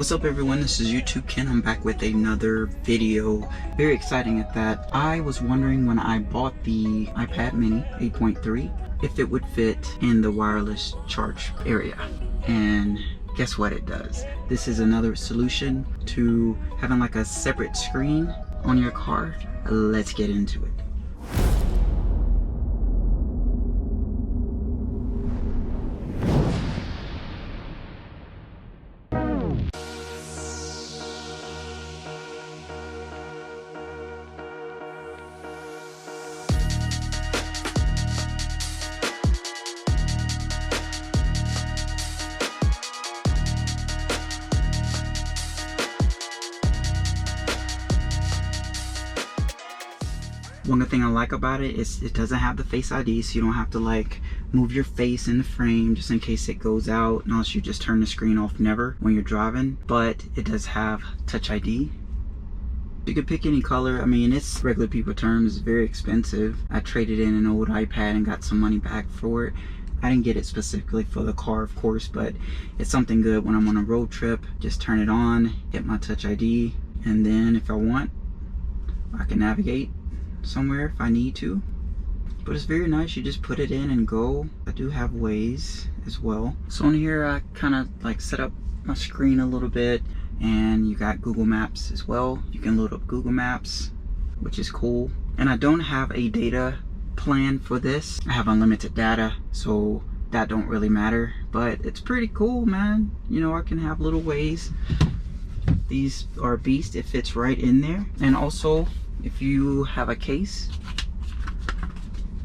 What's up everyone, this is YouTubeKeN. I'm back with another video. Very exciting at that. I was wondering when I bought the iPad mini 8.3 if it would fit in the wireless charge area. And guess what it does? This is another solution to having like a separate screen on your car. Let's get into it. One good thing I like about it is it doesn't have the Face ID, so you don't have to like move your face in the frame just in case it goes out, unless you just turn the screen off never when you're driving. But it does have Touch ID. You can pick any color. I mean, it's regular people terms, it's very expensive. I traded in an old iPad and got some money back for it. I didn't get it specifically for the car, of course, but it's something good when I'm on a road trip. Just turn it on, hit my Touch ID, and then if I want, I can navigate somewhere if I need to. But it's very nice. You just put it in and go. I do have Waze as well. So on here I kind of like set up my screen a little bit, and you got Google Maps as well. You can load up Google Maps, which is cool. And I don't have a data plan for this. I have unlimited data, so that don't really matter, but it's pretty cool, man. You know, I can have little Waze. These are a beast. It fits right in there. And also, if you have a case,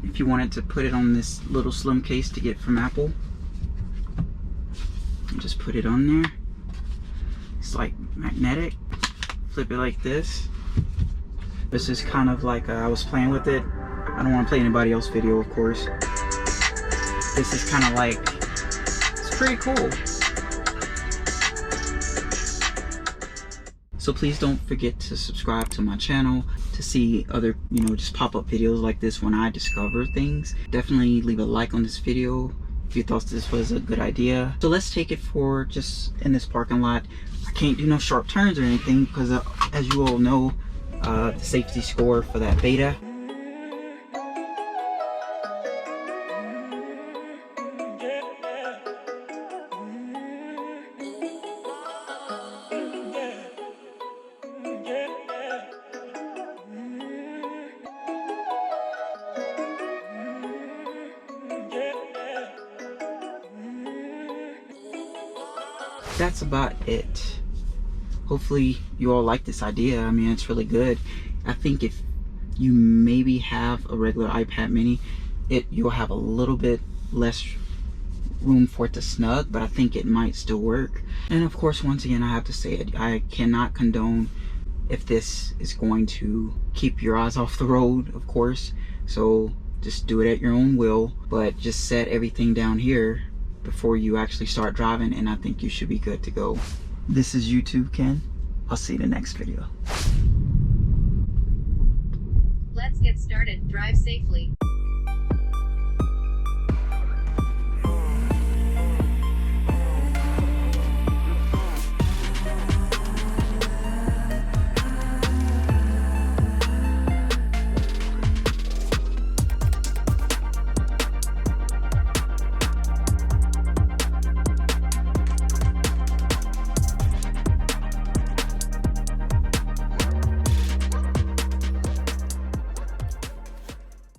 if you wanted to put it on this little slim case to get from Apple, you just put it on there. It's like magnetic. Flip it like this. This is kind of like I was playing with it. I don't want to play anybody else's video, of course. This is kind of like, it's pretty cool. So please don't forget to subscribe to my channel to see other, just pop-up videos like this when I discover things. Definitely leave a like on this video if you thought this was a good idea. So let's take it for just in this parking lot. I can't do no sharp turns or anything because as you all know, the safety score for that beta. That's about it. Hopefully you all like this idea. I mean, it's really good. I think if you maybe have a regular iPad mini, you'll have a little bit less room for it to snug, but I think it might still work. And of course, once again, I have to say it, I cannot condone if this is going to keep your eyes off the road, of course. So just do it at your own will, but just set everything down here before you actually start driving, and I think you should be good to go. This is YouTubeKeN. I'll see you in the next video. Let's get started. Drive safely.